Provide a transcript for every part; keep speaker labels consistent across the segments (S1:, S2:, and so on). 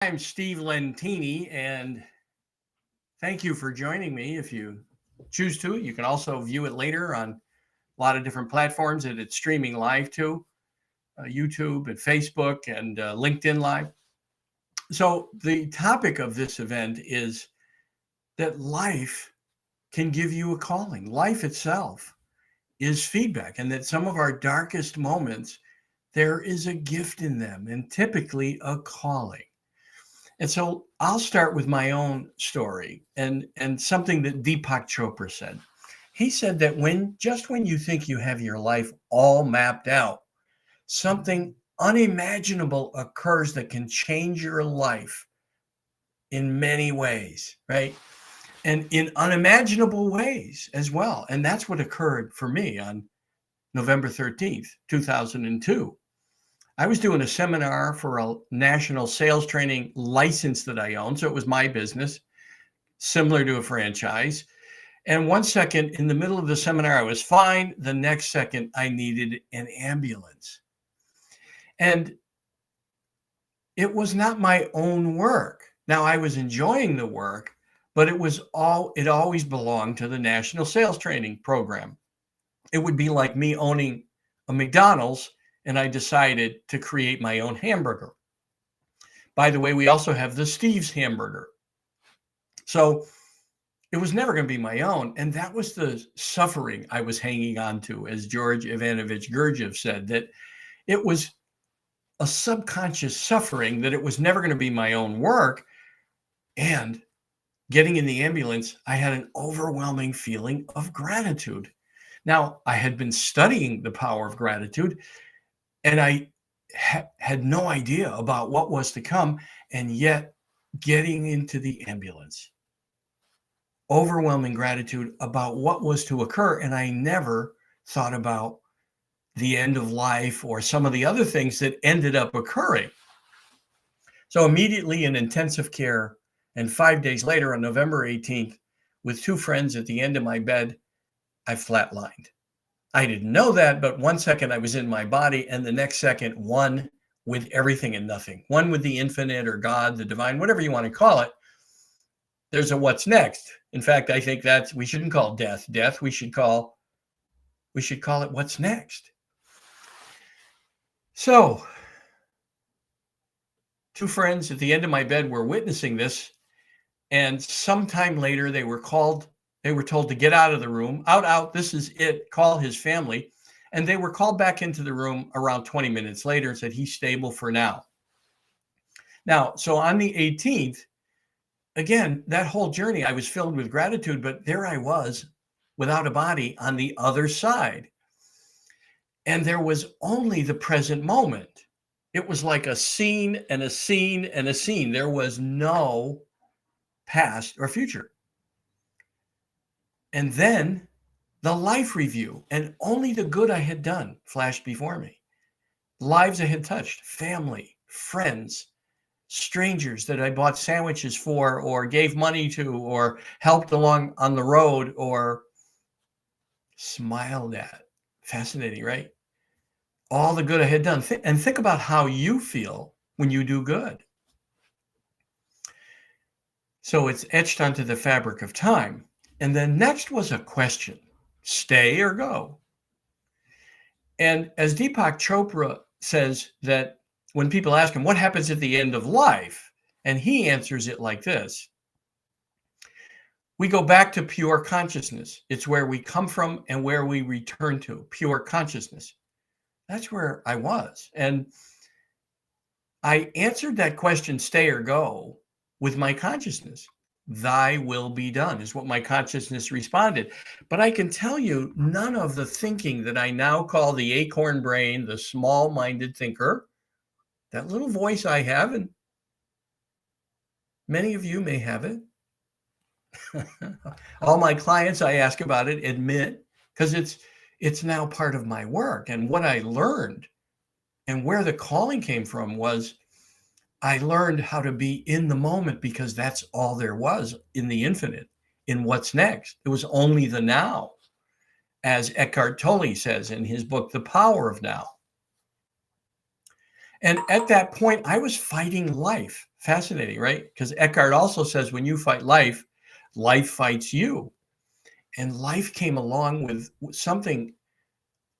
S1: I'm Steve Lentini, and thank you for joining me. If you choose to, you can also view it later on a lot of different platforms that it's streaming live to YouTube and Facebook and LinkedIn Live. So, the topic of this event is that life can give you a calling. Life itself is feedback, and that some of our darkest moments, there is a gift in them, and typically a calling. And so I'll start with my own story and something that Deepak Chopra said. He said that when you think you have your life all mapped out, something unimaginable occurs that can change your life in many ways, right? And in unimaginable ways as well. And that's what occurred for me on November 13th, 2002. I was doing a seminar for a national sales training license that I own. So it was my business, similar to a franchise. And one second in the middle of the seminar, I was fine. The next second, I needed an ambulance. And it was not my own work. Now, I was enjoying the work, but it always belonged to the national sales training program. It would be like me owning a McDonald's and I decided to create my own hamburger. By the way, we also have the Steve's hamburger. So it was never going to be my own. And that was the suffering I was hanging on to, as George Ivanovich Gurdjieff said, that it was a subconscious suffering, that it was never going to be my own work. And getting in the ambulance, I had an overwhelming feeling of gratitude. Now, I had been studying the power of gratitude, and I had no idea about what was to come. And yet, getting into the ambulance, overwhelming gratitude about what was to occur. And I never thought about the end of life or some of the other things that ended up occurring. So immediately in intensive care, and 5 days later on November 18th, with two friends at the end of my bed, I flatlined. I didn't know that, but one second I was in my body, and the next second, one with everything and nothing, one with the infinite or God, the divine, whatever you want to call it. There's a what's next. In fact, I think we shouldn't call death. We should call it what's next. So, two friends at the end of my bed were witnessing this, and sometime later they were told to get out of the room. Out, this is it, call his family. And they were called back into the room around 20 minutes later and said, he's stable for now. Now, so on the 18th, again, that whole journey, I was filled with gratitude, but there I was without a body on the other side. And there was only the present moment. It was like a scene and a scene and a scene. There was no past or future. And then the life review, and only the good I had done flashed before me. Lives I had touched, family, friends, strangers that I bought sandwiches for or gave money to or helped along on the road or smiled at. Fascinating, right? All the good I had done. And think about how you feel when you do good. So it's etched onto the fabric of time. And then next was a question, stay or go? And as Deepak Chopra says, that when people ask him, what happens at the end of life? And he answers it like this. We go back to pure consciousness. It's where we come from and where we return to, pure consciousness. That's where I was. And I answered that question, stay or go, with my consciousness. Thy will be done is what my consciousness responded. But I can tell you, none of the thinking that I now call the acorn brain, the small-minded thinker, that little voice I have, and many of you may have it. All my clients I ask about it admit, because it's now part of my work. And what I learned and where the calling came from was I learned how to be in the moment, because that's all there was in the infinite, in what's next. It was only the now, as Eckhart Tolle says in his book, The Power of Now. And at that point, I was fighting life, Fascinating, right? Because Eckhart also says when you fight life, life fights you. And life came along with something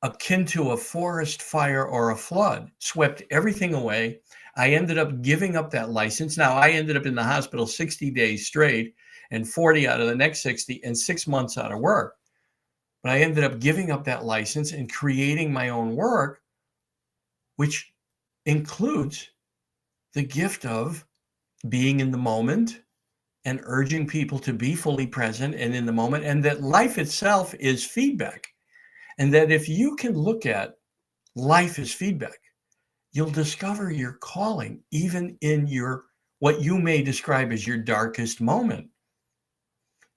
S1: akin to a forest fire or a flood, swept everything away. I ended up giving up that license. Now, I ended up in the hospital 60 days straight and 40 out of the next 60 and 6 months out of work. But I ended up giving up that license and creating my own work, which includes the gift of being in the moment and urging people to be fully present and in the moment, and that life itself is feedback. And that if you can look at life as feedback, you'll discover your calling even in your what you may describe as your darkest moment.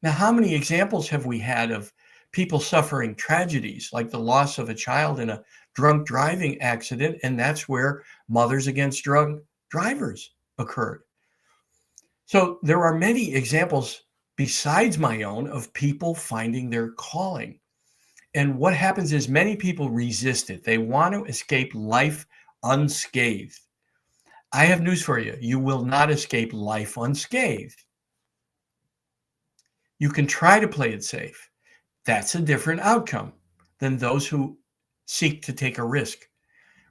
S1: Now, how many examples have we had of people suffering tragedies like the loss of a child in a drunk driving accident? And that's where Mothers Against Drunk Drivers occurred. So there are many examples besides my own of people finding their calling. And what happens is many people resist it. They want to escape life unscathed. I have news for you. You will not escape life unscathed. You can try to play it safe. That's a different outcome than those who seek to take a risk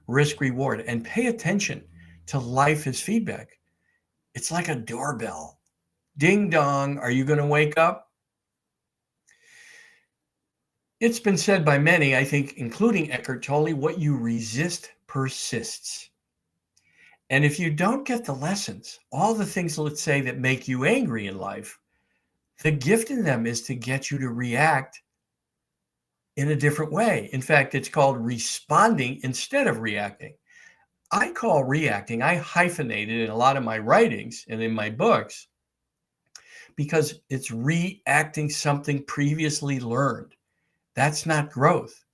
S1: reward, and pay attention to life as feedback. It's like a doorbell. Ding dong, are you going to wake up? It's been said by many, I think, including Eckhart Tolle, what you resist persists. And if you don't get the lessons, all the things, let's say, that make you angry in life, the gift in them is to get you to react in a different way. In fact, it's called responding instead of reacting. I call reacting, I hyphenate it in a lot of my writings and in my books because it's reacting something previously learned. That's not growth.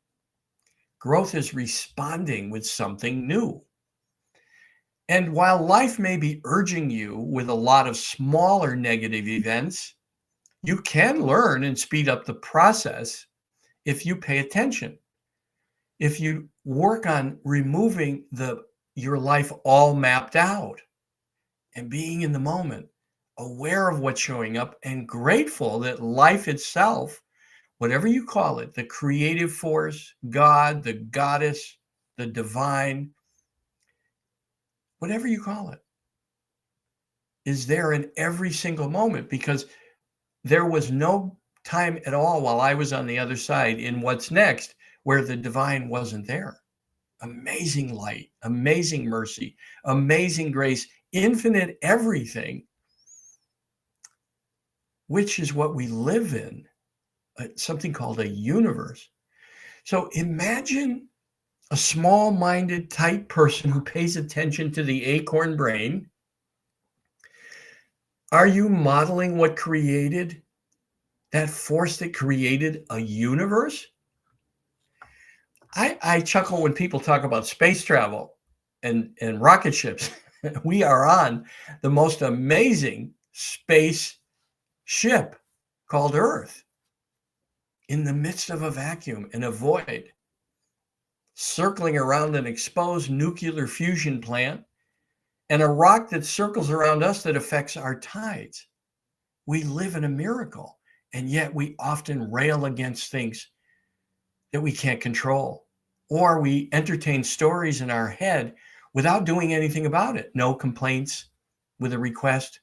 S1: Growth is responding with something new. And while life may be urging you with a lot of smaller negative events, you can learn and speed up the process if you pay attention. If you work on removing your life all mapped out and being in the moment, aware of what's showing up and grateful that life itself, whatever you call it, the creative force, God, the goddess, the divine, whatever you call it, is there in every single moment, because there was no time at all while I was on the other side in what's next where the divine wasn't there. Amazing light, amazing mercy, amazing grace, infinite everything, which is what we live in, something called a universe. So imagine a small-minded, tight person who pays attention to the acorn brain. Are you modeling what created that force that created a universe? I chuckle when people talk about space travel and rocket ships. We are on the most amazing space ship called Earth in the midst of a vacuum and a void, circling around an exposed nuclear fusion plant and a rock that circles around us that affects our tides. We live in a miracle, and yet we often rail against things that we can't control, or we entertain stories in our head without doing anything about it. No complaints with a request.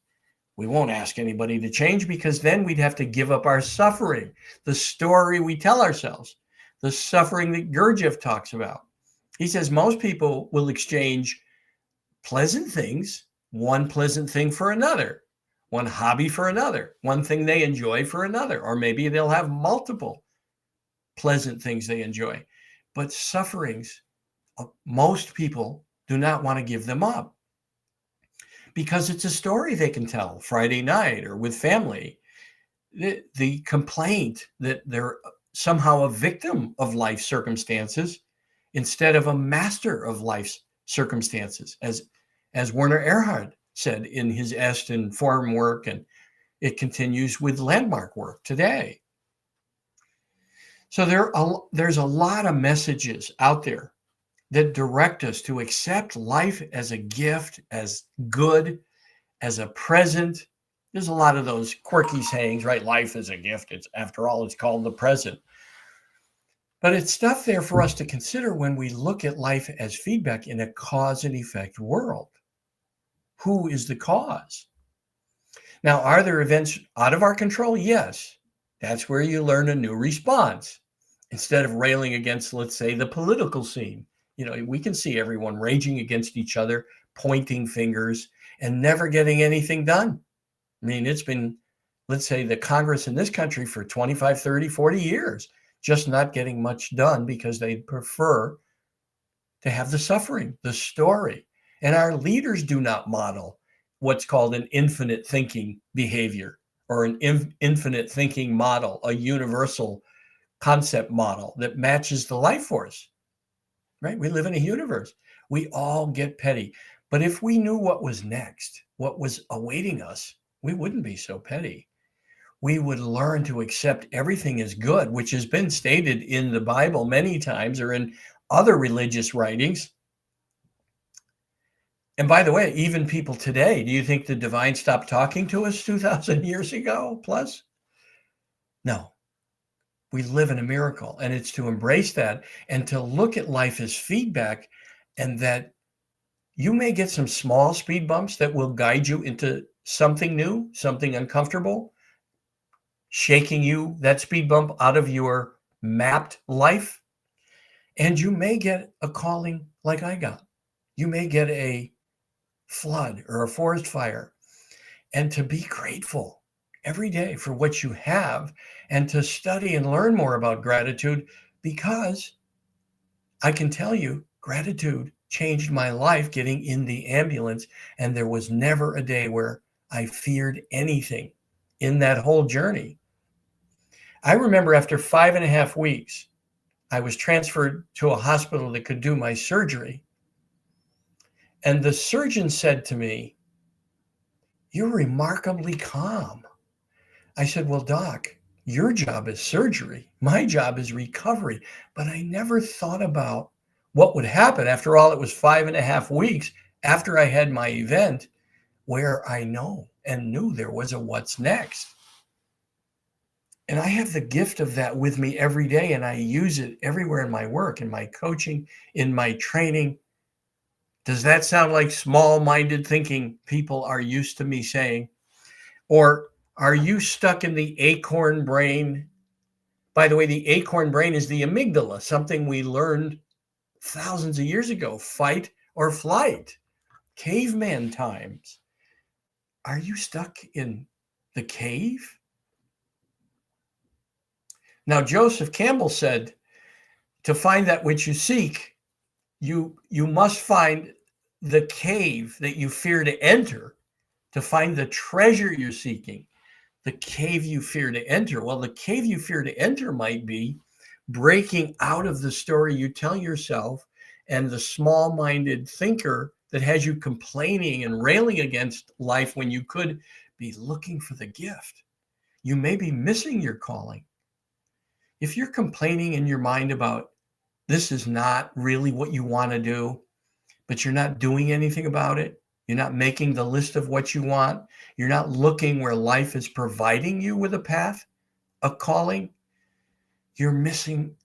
S1: We won't ask anybody to change because then we'd have to give up our suffering, the story we tell ourselves, the suffering that Gurdjieff talks about. He says most people will exchange pleasant things, one pleasant thing for another, one hobby for another, one thing they enjoy for another, or maybe they'll have multiple pleasant things they enjoy. But sufferings, most people do not want to give them up because it's a story they can tell Friday night or with family. The complaint that they're somehow a victim of life circumstances instead of a master of life's circumstances, as Werner Erhard said in his Est and Form work, and it continues with Landmark work today. So there's a lot of messages out there that direct us to accept life as a gift, as good, as a present. There's a lot of those quirky sayings, right? Life is a gift. It's, after all, it's called the present. But it's stuff there for us to consider when we look at life as feedback in a cause and effect world. Who is the cause? Now, are there events out of our control? Yes. That's where you learn a new response. Instead of railing against, let's say, the political scene. We can see everyone raging against each other, pointing fingers, and never getting anything done. I mean, it's been, let's say, the Congress in this country for 25, 30, 40 years, just not getting much done because they prefer to have the suffering, the story. And our leaders do not model what's called an infinite thinking behavior or an infinite thinking model, a universal concept model that matches the life force, right? We live in a universe. We all get petty. But if we knew what was next, what was awaiting us, we wouldn't be so petty. We would learn to accept everything as good, which has been stated in the Bible many times or in other religious writings. And by the way, even people today, do you think the divine stopped talking to us 2,000 years ago plus? No. We live in a miracle, and it's to embrace that and to look at life as feedback, and that you may get some small speed bumps that will guide you into something new, something uncomfortable, shaking you, that speed bump, out of your mapped life. And you may get a calling like I got. You may get a flood or a forest fire, and to be grateful every day for what you have and to study and learn more about gratitude, because I can tell you, gratitude changed my life getting in the ambulance. And there was never a day where I feared anything in that whole journey. I remember after 5.5 weeks, I was transferred to a hospital that could do my surgery. And the surgeon said to me, "You're remarkably calm." I said, "Well, doc, your job is surgery. My job is recovery." But I never thought about what would happen. After all, it was 5.5 weeks after I had my event where I knew there was a what's next. And I have the gift of that with me every day, and I use it everywhere in my work, in my coaching, in my training. Does that sound like small-minded thinking people are used to me saying? Or are you stuck in the acorn brain? By the way, the acorn brain is the amygdala, something we learned thousands of years ago, fight or flight, caveman times. Are you stuck in the cave? Now, Joseph Campbell said, to find that which you seek, you must find the cave that you fear to enter. To find the treasure you're seeking, the cave you fear to enter. Well, the cave you fear to enter might be breaking out of the story you tell yourself and the small-minded thinker that has you complaining and railing against life when you could be looking for the gift. You may be missing your calling. If you're complaining in your mind about this is not really what you want to do, but you're not doing anything about it, you're not making the list of what you want, you're not looking where life is providing you with a path, a calling, you're missing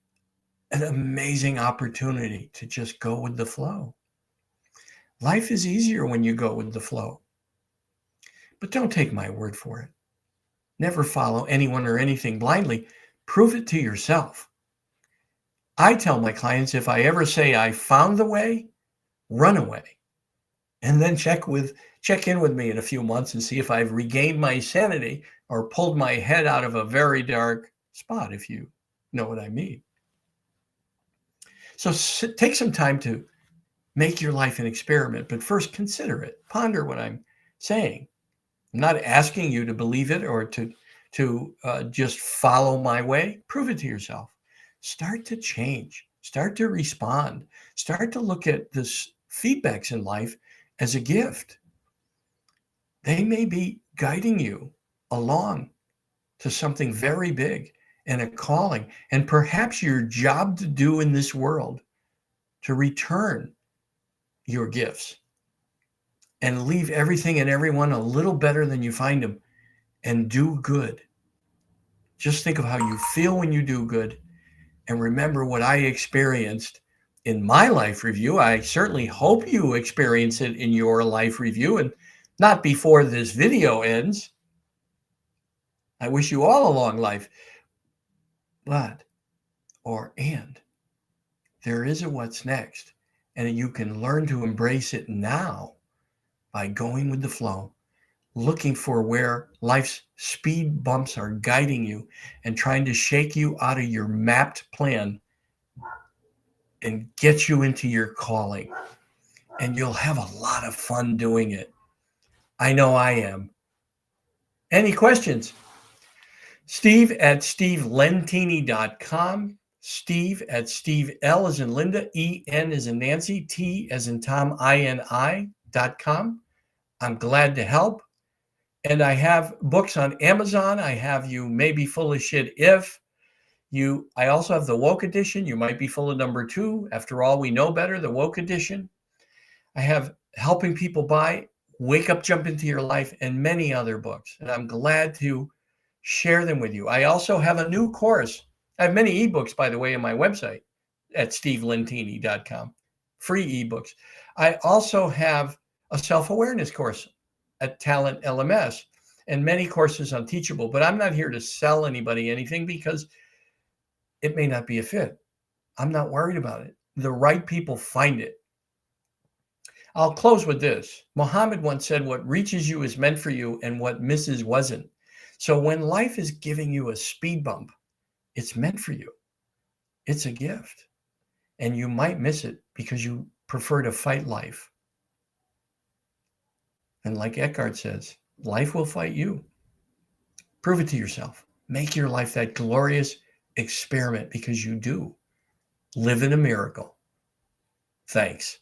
S1: an amazing opportunity to just go with the flow. Life is easier when you go with the flow. But don't take my word for it. Never follow anyone or anything blindly. Prove it to yourself. I tell my clients, if I ever say I found the way, run away. And then check in with me in a few months and see if I've regained my sanity or pulled my head out of a very dark spot, if you know what I mean. So take some time to make your life an experiment, but first consider it. Ponder what I'm saying. I'm not asking you to believe it or to just follow my way. Prove it to yourself. Start to change. Start to respond. Start to look at this feedbacks in life as a gift. They may be guiding you along to something very big and a calling, and perhaps your job to do in this world to return your gifts. and leave everything and everyone a little better than you find them, and do good. Just think of how you feel when you do good, and remember what I experienced in my life review. I certainly hope you experience it in your life review, and not before this video ends. I wish you all a long life. But, and there is a what's next, and you can learn to embrace it now by going with the flow, looking for where life's speed bumps are guiding you and trying to shake you out of your mapped plan and get you into your calling. And you'll have a lot of fun doing it. I know I am. Any questions? Steve at stevelentini.com. Steve at Steve, L as in Linda, E-N as in Nancy, T as in Tom, I-N-I.com. I'm glad to help. And I have books on Amazon. I have You May Be Full of Shit If. I also have the Woke Edition. You Might Be Full of Number 2. After All We Know Better, the Woke Edition. I have Helping People Buy, Wake Up, Jump Into Your Life, and many other books. And I'm glad to share them with you. I also have a new course. I have many ebooks, by the way, on my website at stevelentini.com. Free ebooks. I also have a self-awareness course at Talent LMS and many courses on Teachable, but I'm not here to sell anybody anything because it may not be a fit. I'm not worried about it. The right people find it. I'll close with this. Muhammad once said, what reaches you is meant for you and what misses wasn't. So when life is giving you a speed bump, it's meant for you. It's a gift. And you might miss it because you prefer to fight life. And like Eckhart says, life will fight you. Prove it to yourself. Make your life that glorious experiment because you do live in a miracle. Thanks.